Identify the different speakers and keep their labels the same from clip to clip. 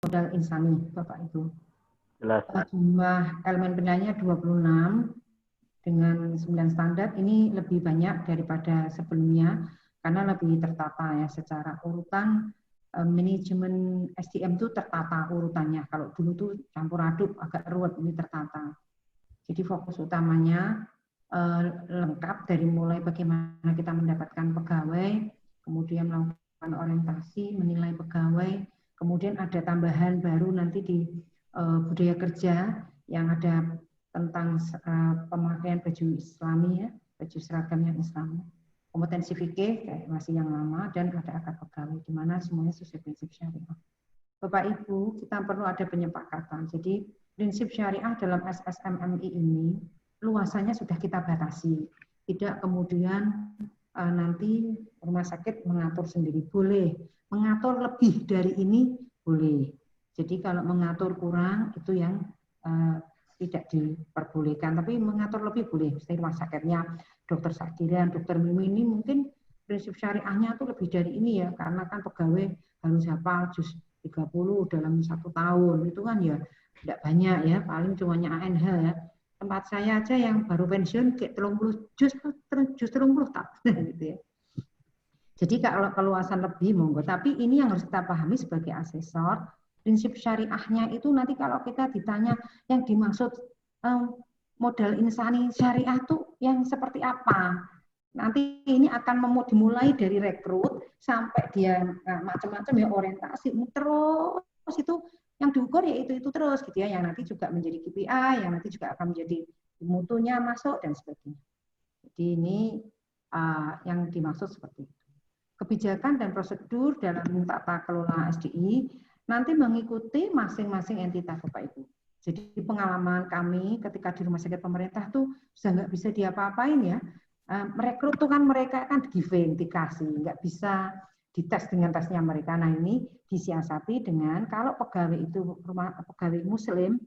Speaker 1: modal insani, Bapak Ibu.
Speaker 2: Jelas.
Speaker 1: Jumlah elemen penilaiannya 26 dengan 9 standar. Ini lebih banyak daripada sebelumnya karena lebih tertata ya secara urutan. Manajemen SDM itu tertata urutannya. Kalau dulu tuh campur aduk agak ruwet, ini tertata. Jadi fokus utamanya lengkap dari mulai bagaimana kita mendapatkan pegawai, kemudian melakukan orientasi, menilai pegawai, kemudian ada tambahan baru nanti di budaya kerja yang ada tentang pemakaian baju Islami ya, baju seragam yang Islami. Kompetensi fikih kayak masih yang lama dan ada akad pegawai di mana semuanya sesuai prinsip syariah. Bapak Ibu, kita perlu ada penyepakatan. Jadi prinsip syariah dalam SSMMI ini luasannya sudah kita batasi. Tidak kemudian nanti rumah sakit mengatur sendiri, boleh. Mengatur lebih dari ini, boleh. Jadi kalau mengatur kurang, itu yang tidak diperbolehkan. Tapi mengatur lebih boleh. Misalnya rumah sakitnya dokter Sadiran, dokter Mimi ini mungkin prinsip syariahnya itu lebih dari ini ya, karena kan pegawai harus hafal juz 30 dalam 1 tahun. Itu kan ya tidak banyak ya, paling cuma ANH ya. Tempat saya aja yang baru pensiun kayak 30 juz 30 tak gitu ya. Jadi kalau keluasan lebih monggo, tapi ini yang harus kita pahami sebagai asesor, prinsip syariahnya itu nanti kalau kita ditanya yang dimaksud modal insani syariah itu yang seperti apa? Nanti ini akan dimulai dari rekrut sampai dia macam-macam ya orientasi terus itu yang diukur ya itu terus gitu ya, yang nanti juga menjadi KPI, yang nanti juga akan menjadi mutunya masuk dan sebagainya. Jadi ini yang dimaksud seperti itu. Kebijakan dan prosedur dalam tata kelola SDI nanti mengikuti masing-masing entitas Bapak Ibu. Jadi pengalaman kami ketika di rumah sakit pemerintah tuh sudah nggak bisa diapa-apain ya. Merekrut tuh kan mereka kan giving, dikasih, nggak bisa dites dengan tesnya mereka. Nah ini disiasati dengan kalau pegawai itu pegawai Muslim,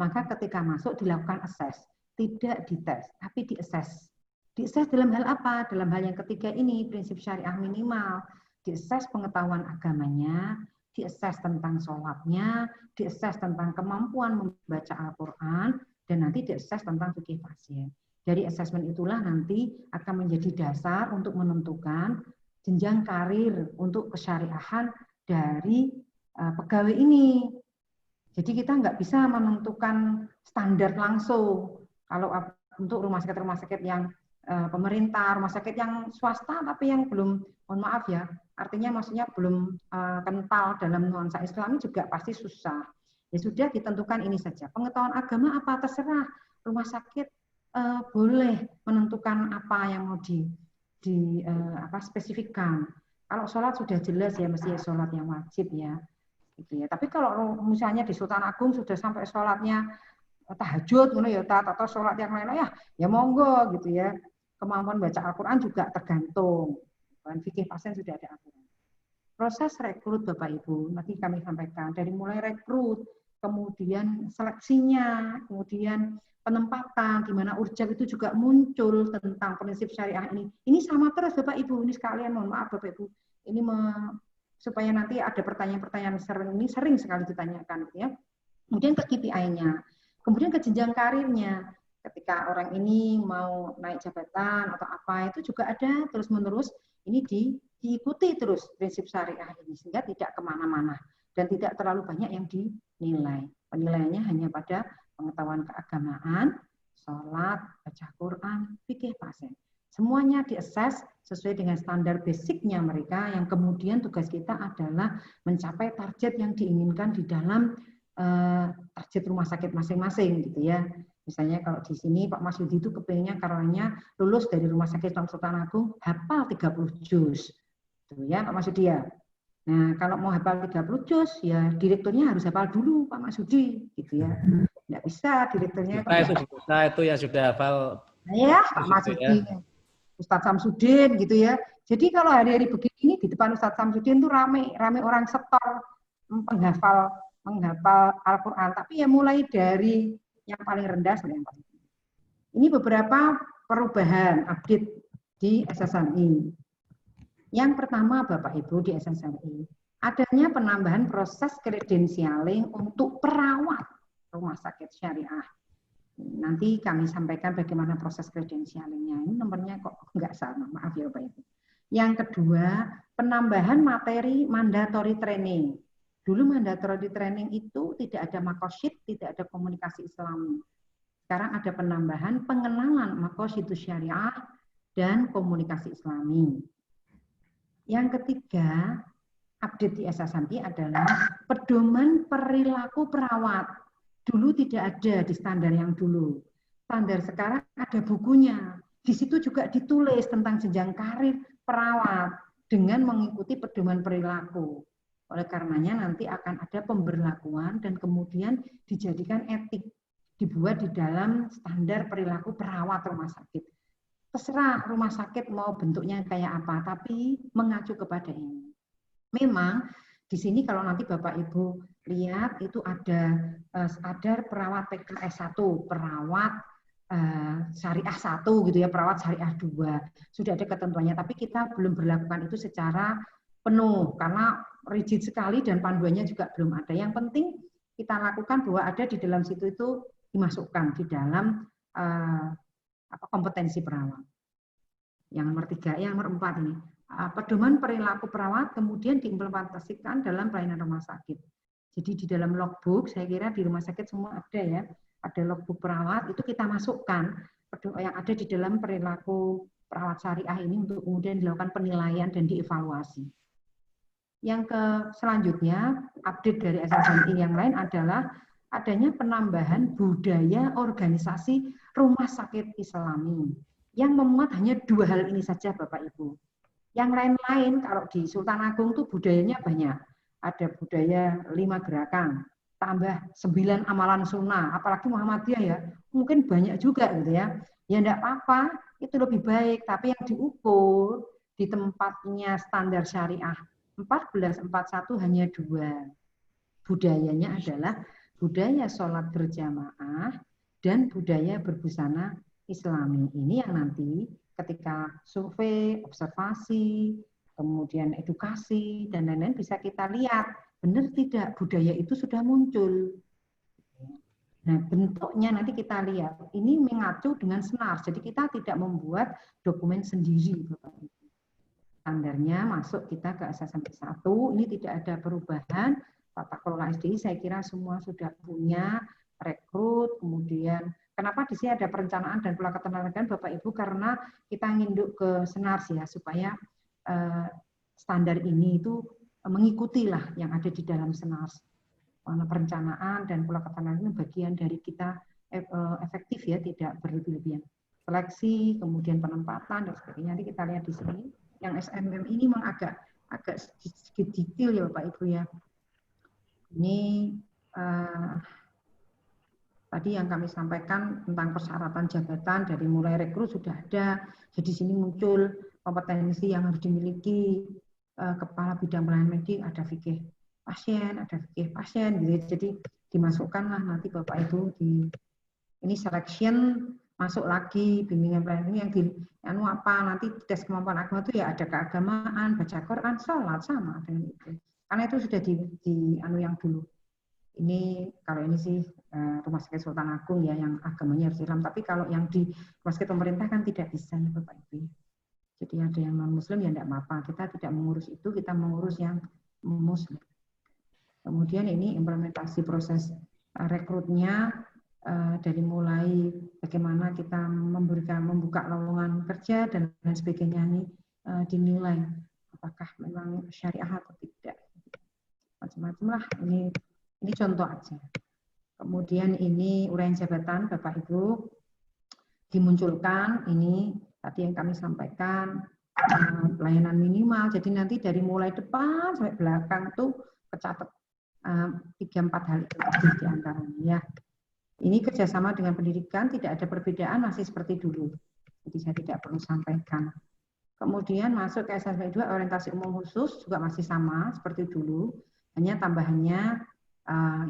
Speaker 1: maka ketika masuk dilakukan assess, tidak dites, tapi diassess. Diassess dalam hal apa? Dalam hal yang ketiga ini, prinsip syariah minimal. Diassess pengetahuan agamanya, diassess tentang sholatnya, diassess tentang kemampuan membaca Al-Quran, dan nanti diassess tentang fikih pasien. Dari assessment itulah nanti akan menjadi dasar untuk menentukan jenjang karir untuk kesyariahan dari pegawai ini. Jadi kita nggak bisa menentukan standar langsung. Kalau untuk rumah sakit yang pemerintah, rumah sakit yang swasta tapi yang belum, mohon maaf ya, artinya maksudnya belum kental dalam nuansa Islami juga pasti susah. Ya sudah ditentukan ini saja. Pengetahuan agama apa terserah. Rumah sakit boleh menentukan apa yang mau spesifikkan. Kalau sholat sudah jelas ya, mesti sholat yang wajib ya. Gitu ya. Tapi kalau misalnya di Sultan Agung sudah sampai sholatnya tahajud, ya, atau sholat yang lain ya monggo gitu ya. Kemampuan baca Al-Quran juga tergantung. Dan fikih pasien sudah ada aturan. Proses rekrut Bapak Ibu, nanti kami sampaikan dari mulai rekrut, kemudian seleksinya, kemudian penempatan, di mana urjab itu juga muncul tentang prinsip syariah ini. Ini sama terus Bapak Ibu, ini sekalian mohon maaf Bapak Ibu, ini supaya nanti ada pertanyaan-pertanyaan sering sekali ditanyakan ya. Kemudian ke KPI-nya, kemudian ke jenjang karirnya. Ketika orang ini mau naik jabatan atau apa itu juga ada terus-menerus ini diikuti terus prinsip syariah ini sehingga tidak kemana-mana dan tidak terlalu banyak yang dinilai. Penilaiannya hanya pada pengetahuan keagamaan, sholat, baca Quran, fikih pasien. Semuanya diassess sesuai dengan standar basicnya mereka yang kemudian tugas kita adalah mencapai target yang diinginkan di dalam target rumah sakit masing-masing gitu ya. Misalnya kalau di sini Pak Mas Yudi itu kepinginnya karenanya lulus dari Rumah Sakit Sultan Agung hafal 30 juz. Gitu ya Pak Mas Yudi ya. Nah, kalau mau hafal 30 juz ya direkturnya harus hafal dulu Pak Mas Yudi gitu ya. Enggak bisa direkturnya
Speaker 3: itu yang sudah hafal.
Speaker 1: Nah, ya Pak Mas Yudi. Ya. Ustadz Samsudin gitu ya. Jadi kalau hari-hari begini di depan Ustadz Samsudin tuh rame orang setor menghafal Al-Quran. Tapi ya mulai dari yang paling rendah sampai yang paling tinggi. Ini beberapa perubahan update di SSMI. Yang pertama Bapak Ibu di SSMI, adanya penambahan proses kredensialing untuk perawat rumah sakit syariah. Nanti kami sampaikan bagaimana proses kredensialingnya. Ini nomornya kok nggak sama, maaf ya Bapak Ibu. Yang kedua, penambahan materi mandatory training. Dulu mandatory training itu tidak ada makosyid, tidak ada komunikasi Islami. Sekarang ada penambahan pengenalan makosyid syariah dan komunikasi Islami. Yang ketiga, update di SSMI adalah pedoman perilaku perawat. Dulu tidak ada di standar yang dulu. Standar sekarang ada bukunya. Di situ juga ditulis tentang jenjang karir perawat dengan mengikuti pedoman perilaku. Oleh karenanya nanti akan ada pemberlakuan dan kemudian dijadikan etik. Dibuat di dalam standar perilaku perawat rumah sakit. Terserah rumah sakit mau bentuknya kayak apa, tapi mengacu kepada ini. Memang di sini kalau nanti Bapak Ibu lihat itu ada sadar perawat PKS 1, perawat syariah 1 gitu ya, perawat syariah 2. Sudah ada ketentuannya, tapi kita belum berlakukan itu secara penuh karena rigid sekali dan panduannya juga belum ada. Yang penting kita lakukan bahwa ada di dalam situ itu dimasukkan di dalam kompetensi perawat. Yang nomor 3, yang nomor 4 ini. Pedoman perilaku perawat kemudian diimplementasikan dalam pelayanan rumah sakit. Jadi di dalam logbook, saya kira di rumah sakit semua ada ya, ada logbook perawat, itu kita masukkan yang ada di dalam perilaku perawat syariah ini untuk kemudian dilakukan penilaian dan dievaluasi. Yang selanjutnya, update dari SSMI yang lain adalah adanya penambahan budaya organisasi rumah sakit Islami yang memuat hanya 2 hal ini saja Bapak Ibu. Yang lain-lain kalau di Sultan Agung tuh budayanya banyak. Ada budaya 5 gerakan, tambah 9 amalan sunnah, apalagi Muhammadiyah ya, mungkin banyak juga gitu ya. Ya enggak apa-apa, itu lebih baik, tapi yang diukur di tempatnya standar syariah 1441 hanya 2. Budayanya adalah budaya sholat berjamaah dan budaya berbusana Islami. Ini yang nanti ketika survei, observasi, kemudian edukasi, dan lain-lain bisa kita lihat, benar tidak budaya itu sudah muncul. Nah, bentuknya nanti kita lihat. Ini mengacu dengan SNARS, jadi kita tidak membuat dokumen sendiri. Standarnya masuk kita ke SSMI 1, ini tidak ada perubahan. Tata kelola SDI saya kira semua sudah punya, rekrut, kemudian kenapa di sini ada perencanaan dan pola ketenagakerjaan Bapak Ibu, karena kita nginduk ke SNARS ya, supaya standar ini itu mengikutilah yang ada di dalam SNARS. Karena perencanaan dan pola ketenagakerjaan itu bagian dari kita efektif ya, tidak berlebihan. Seleksi, kemudian penempatan dan sebagainya. Nanti kita lihat di sini. Yang SMM ini memang agak sedikit detail ya Bapak Ibu ya. Ini tadi yang kami sampaikan tentang persyaratan jabatan dari mulai rekrut sudah ada. Jadi sini muncul kompetensi yang harus dimiliki kepala bidang pelayanan medik, ada fikih pasien, ada fikih pasien gitu. Jadi dimasukkanlah nanti Bapak Ibu di ini selection, masuk lagi bimbingan pelayanan yang di apa nanti tes kemampuan agama itu ya ada keagamaan, baca Quran, sholat sama dengan itu. Karena itu sudah di yang dulu. Ini kalau ini sih Rumah Sakit Sultan Agung ya yang agamanya harus Islam, tapi kalau yang di Rumah Sakit pemerintah kan tidak bisa ya Bapak Ibu. Jadi ada yang non Muslim ya tidak apa-apa. Kita tidak mengurus itu, kita mengurus yang Muslim. Kemudian ini implementasi proses rekrutnya. Dari mulai bagaimana kita membuka lowongan kerja dan lain sebagainya ini dinilai apakah memang syariah atau tidak, macam-macam lah. Ini contoh aja. Kemudian ini uraian jabatan Bapak Ibu dimunculkan, ini tadi yang kami sampaikan pelayanan minimal. Jadi nanti dari mulai depan sampai belakang tuh kecatat 3-4 hal itu di antaranya ya. Ini kerjasama dengan pendidikan, tidak ada perbedaan, masih seperti dulu. Jadi saya tidak perlu sampaikan. Kemudian masuk ke SSMI 2, orientasi umum khusus, juga masih sama seperti dulu. Hanya tambahannya,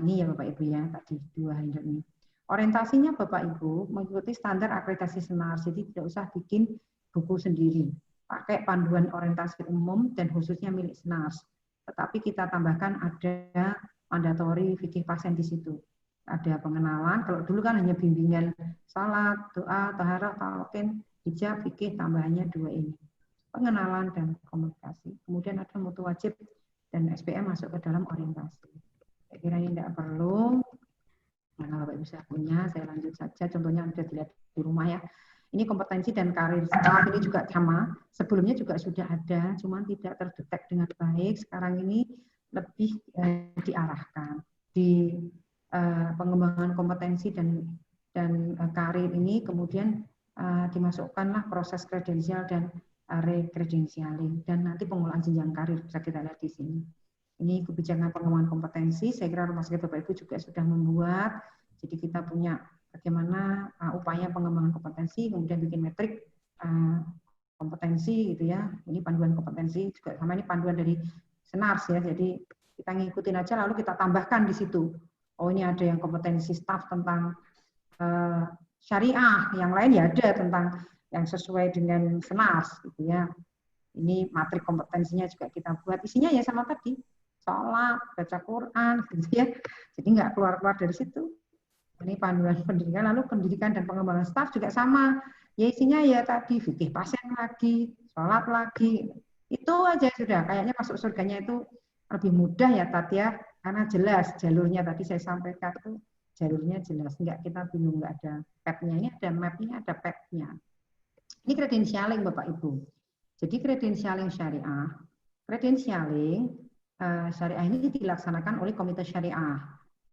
Speaker 1: ini ya Bapak Ibu ya, tadi 2 hal ini. Orientasinya Bapak Ibu mengikuti standar akreditasi SNARS, jadi tidak usah bikin buku sendiri. Pakai panduan orientasi umum dan khususnya milik SNARS. tetapi kita tambahkan ada mandatory fikih pasen di situ. Ada pengenalan, kalau dulu kan hanya bimbingan salat, doa, taharah, talqin, hijab, fikih, tambahannya 2 ini. Pengenalan dan komunikasi. Kemudian ada mutu wajib dan SPM masuk ke dalam orientasi. Saya kira ini tidak perlu. Nah, kalau Bapak Ibu sudah punya, saya lanjut saja. Contohnya sudah dilihat di rumah ya. Ini kompetensi dan karir staff ini juga sama. Sebelumnya juga sudah ada, cuman tidak terdetek dengan baik. Sekarang ini lebih diarahkan di pengembangan kompetensi dan karir ini, kemudian dimasukkanlah proses kredensial dan rekredensialing, dan nanti pengolahan jenjang karir bisa kita lihat di sini. Ini kebijakan pengembangan kompetensi. Saya kira Rumah Sakit Bapak Ibu juga sudah membuat. Jadi kita punya bagaimana upaya pengembangan kompetensi, kemudian bikin metrik kompetensi gitu ya. Ini panduan kompetensi juga sama, ini panduan dari Senars ya. Jadi kita ngikutin aja lalu kita tambahkan di situ. Oh ini ada yang kompetensi staf tentang syariah, yang lain ya ada tentang yang sesuai dengan Senars gitu ya. Ini matrik kompetensinya juga kita buat. Isinya ya sama tadi, sholat, baca Quran gitu ya. Jadi nggak keluar-keluar dari situ. Ini panduan pendidikan, lalu pendidikan dan pengembangan staf juga sama. Ya isinya ya tadi, fikih pasien lagi, sholat lagi. Itu aja sudah, kayaknya masuk surganya itu lebih mudah ya Tat ya, karena jelas jalurnya tadi saya sampaikan itu jalurnya jelas, nggak kita bingung, nggak ada PEP-nya, ini ada map-nya, ada PEP-nya. Ini kredensialing Bapak Ibu. Jadi kredensialing syariah, syariah ini dilaksanakan oleh komite syariah.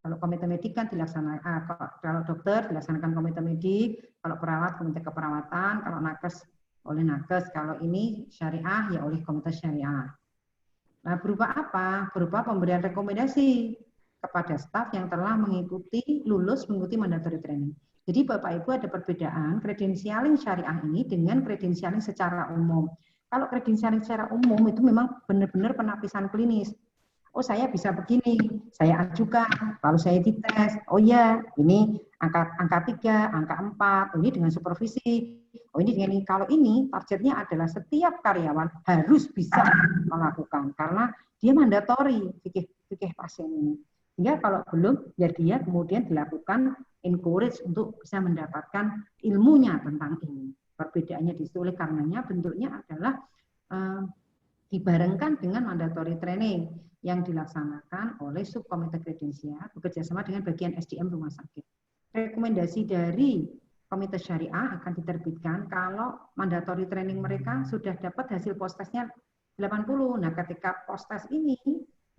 Speaker 1: Kalau komite medik kan dilaksanakan, kalau dokter dilaksanakan komite medik, kalau perawat komite keperawatan, kalau nakes oleh nakes, kalau ini syariah ya oleh komite syariah. Nah, berupa apa? Berupa pemberian rekomendasi kepada staf yang telah mengikuti mandatory training. Jadi Bapak Ibu ada perbedaan kredensialing syariah ini dengan kredensialing secara umum. Kalau kredensialing secara umum itu memang benar-benar penapisan klinis. Oh saya bisa begini, saya ajukan, lalu saya dites. Oh ya, ini angka 3, angka 4, ini dengan supervisi. Oh ini dengan ini. Kalau ini targetnya adalah setiap karyawan harus bisa melakukan karena dia mandatori fikih pasien ini. Sehingga kalau belum, ya dia kemudian dilakukan encourage untuk bisa mendapatkan ilmunya tentang ini. Perbedaannya di situ, oleh karenanya bentuknya adalah dibarengkan dengan mandatory training yang dilaksanakan oleh subkomite kredensial bekerjasama dengan bagian SDM rumah sakit. Rekomendasi dari komite syariah akan diterbitkan kalau mandatory training mereka sudah dapat hasil post-testnya 80. Nah, ketika post-test ini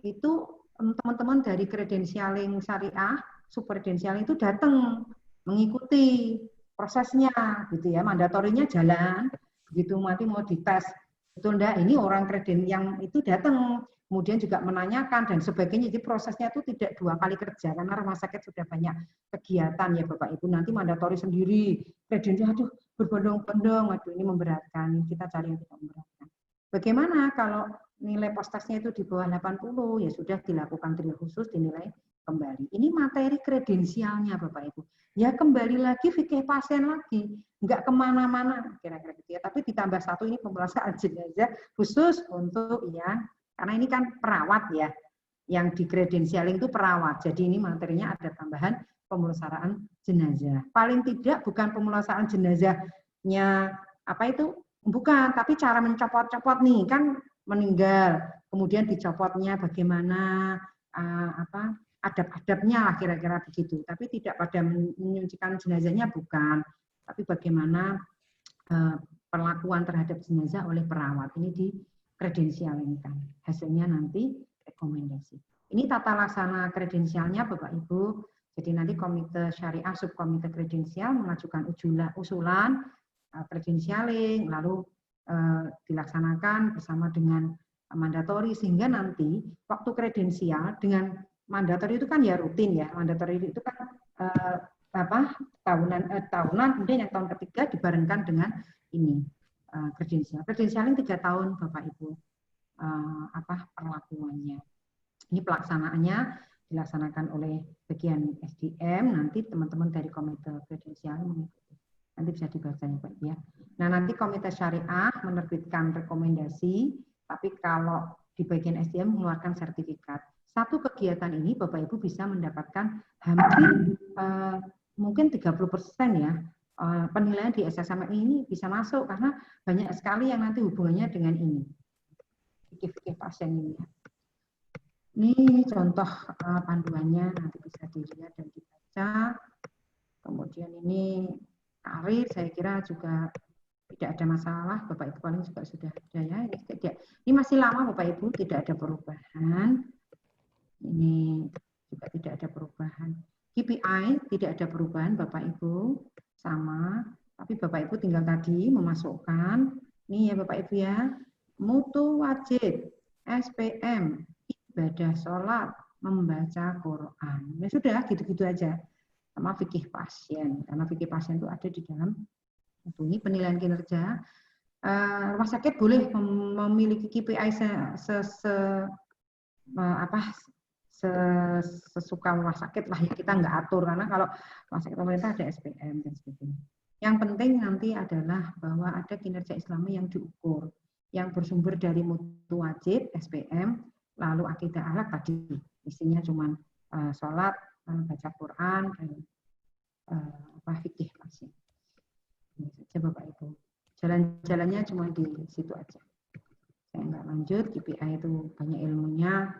Speaker 1: itu teman-teman dari kredensialing syariah, subkredensialing itu datang mengikuti prosesnya gitu ya, mandatorinya jalan, begitu nanti mau dites betul enggak, ini orang kreden yang itu datang, kemudian juga menanyakan dan sebagainya. Jadi prosesnya itu tidak 2 kali kerja karena rumah sakit sudah banyak kegiatan ya Bapak Ibu. Nanti mandatori sendiri, kredennya aduh berbondong-bondong, aduh ini memberatkan. Kita cari yang tidak memberatkan. Bagaimana kalau nilai post-testnya itu di bawah 80, ya sudah dilakukan trial khusus, dinilai kembali. Ini materi kredensialnya Bapak Ibu. Ya kembali lagi fikih pasien lagi, nggak kemana-mana kira-kira gitu ya. Tapi ditambah satu ini pemeriksaan jenazah khusus untuk yang, karena ini kan perawat ya, yang di kredensialing itu perawat. Jadi ini materinya ada tambahan pemeriksaan jenazah. Paling tidak bukan pemeriksaan jenazahnya apa itu, bukan, tapi cara mencopot-copot nih kan meninggal, kemudian dicopotnya bagaimana, adab-adabnya lah kira-kira begitu. Tapi tidak pada menyucikan jenazahnya, bukan. Tapi bagaimana perlakuan terhadap jenazah oleh perawat. Ini di kredensialingkan. Hasilnya nanti rekomendasi. Ini tata laksana kredensialnya Bapak Ibu. Jadi nanti komite syariah, subkomite kredensial mengajukan usulan kredensialing, lalu dilaksanakan bersama dengan mandatori, sehingga nanti waktu kredensial dengan mandatori itu kan ya rutin ya, mandatori itu kan tahunan, kemudian yang tahun ketiga dibarengkan dengan ini kredensial. Kredensialing 3 tahun Bapak Ibu perlakuannya. Ini pelaksanaannya dilaksanakan oleh bagian SDM, nanti teman-teman dari komite kredensial mengikuti. Nanti bisa dibaca ya Pak ya. Nah nanti komite syariah menerbitkan rekomendasi, tapi kalau di bagian SDM mengeluarkan sertifikat. Satu kegiatan ini Bapak Ibu bisa mendapatkan hampir mungkin 30% ya penilaian di SSMI ini bisa masuk karena banyak sekali yang nanti hubungannya dengan ini. Fikih pasien ini. Ini contoh panduannya nanti bisa dilihat dan dibaca. Kemudian ini karir saya kira juga tidak ada masalah, Bapak Ibu paling juga sudah ada ya. Ini masih lama Bapak Ibu, tidak ada perubahan. Ini juga tidak ada perubahan. KPI tidak ada perubahan Bapak Ibu, sama. Tapi Bapak Ibu tinggal tadi memasukkan, ini ya Bapak Ibu ya, mutu wajib, SPM, ibadah sholat, membaca Quran. Ya sudah, gitu-gitu aja. Sama fikih pasien, karena fikih pasien itu ada di dalam ini penilaian kinerja. Rumah sakit boleh memiliki KPI sesuka rumah sakit lah ya, kita nggak atur karena kalau rumah sakit pemerintah ada SPM dan sebagainya. Yang penting nanti adalah bahwa ada kinerja Islami yang diukur, yang bersumber dari mutu wajib, SPM, lalu akidah akhlak tadi isinya cuma sholat, baca Quran, dan fikih pasien. Ini saja Bapak Ibu. Jalan-jalannya cuma di situ aja. Saya nggak lanjut, KPI itu banyak ilmunya.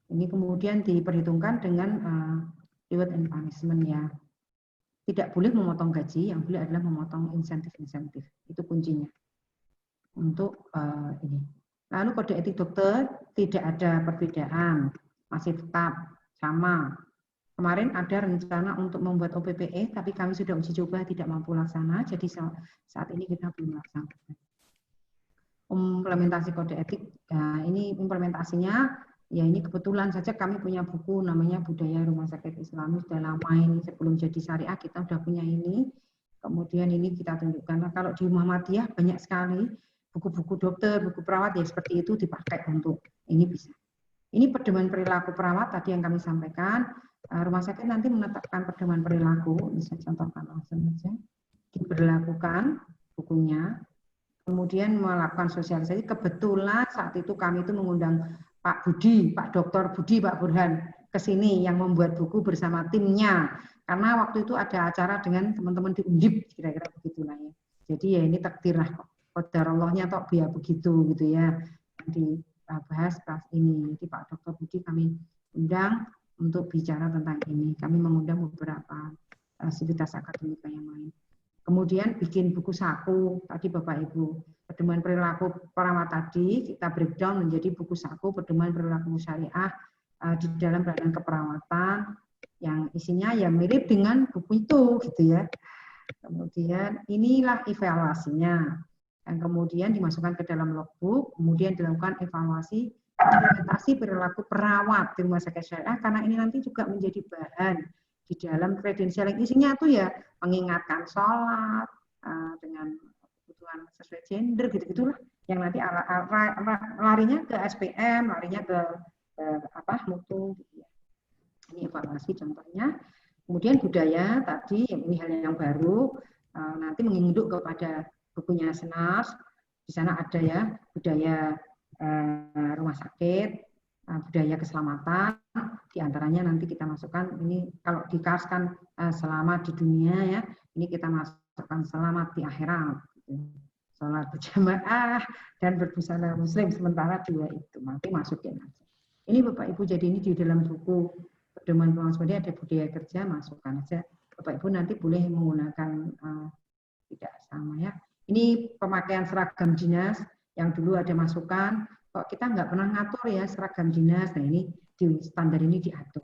Speaker 1: Ini kemudian diperhitungkan dengan reward and punishment ya. Tidak boleh memotong gaji, yang boleh adalah memotong insentif-insentif. Itu kuncinya. Untuk ini. Lalu kode etik dokter tidak ada perbedaan, masih tetap sama. Kemarin ada rencana untuk membuat OPPE, tapi kami sudah uji coba tidak mampu laksana, jadi saat ini kita belum laksanakan. Implementasi kode etik, nah ini implementasinya, ya ini kebetulan saja kami punya buku namanya Budaya Rumah Sakit Islami, sudah lama ini, sebelum jadi syariah kita sudah punya ini, kemudian ini kita tunjukkan. Nah, kalau di Muhammadiyah banyak sekali buku-buku dokter, buku perawat, ya seperti itu dipakai untuk, ini bisa. Ini pedoman perilaku perawat tadi yang kami sampaikan. Rumah sakit nanti menetapkan pedoman perilaku, bisa contohkan langsung saja, diberlakukan bukunya, kemudian melakukan sosialisasi. Kebetulan saat itu kami itu mengundang Pak Budi, Pak Dr. Budi, Pak Burhan ke sini yang membuat buku bersama timnya, karena waktu itu ada acara dengan teman-teman di Undip, kira-kira begitulah ya. Jadi ya ini takdir lah, qadarallahnya tok biar begitu gitu ya. Dibahas kelas ini, jadi Pak Dr. Budi kami undang untuk bicara tentang ini. Kami mengundang beberapa sivitas akademika yang lain. Kemudian bikin buku saku, tadi Bapak Ibu, pedoman perilaku perawat tadi, kita breakdown menjadi buku saku, pedoman perilaku syariah di dalam pelayanan keperawatan, yang isinya ya mirip dengan buku itu, gitu ya. Kemudian inilah evaluasinya, yang kemudian dimasukkan ke dalam logbook, kemudian dilakukan evaluasi implementasi perilaku perawat di rumah sakit syariah, karena ini nanti juga menjadi bahan di dalam kredensialing. Isinya tuh ya mengingatkan sholat dengan kebutuhan sesuai gender, gitu-gitulah, yang nanti larinya ke SPM, larinya ke mutu, gitu ya. Ini evaluasi contohnya. Kemudian budaya tadi, ini hal yang baru, nanti menginduk kepada bukunya Senas. Di sana ada ya budaya rumah sakit, budaya keselamatan, diantaranya nanti kita masukkan ini kalau dikaskan selamat di dunia ya, ini kita masukkan selamat di akhirat, sholat berjamaah dan berbusana muslim, sementara dua itu nanti masukin aja. Ini Bapak Ibu, jadi ini di dalam buku pedoman pengawas ada budaya kerja, masukkan aja. Bapak Ibu nanti boleh menggunakan tidak sama ya. Ini pemakaian seragam dinas. Yang dulu ada masukan, kok kita nggak pernah ngatur ya seragam dinas. Nah ini di standar ini diatur.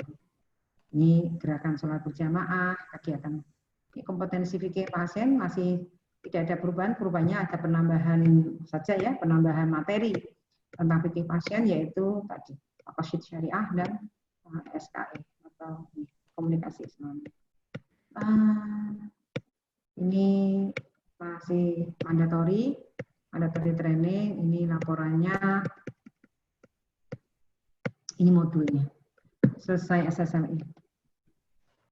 Speaker 1: Ini gerakan sholat berjamaah, kegiatan ini kompetensi fikih pasien masih tidak ada perubahan. Perubahannya ada penambahan saja ya, penambahan materi tentang fikih pasien, yaitu tadi maqasid syariah dan SKE atau komunikasi Islam. Ini masih mandatory training, ini laporannya, ini modulnya. Selesai SSMI.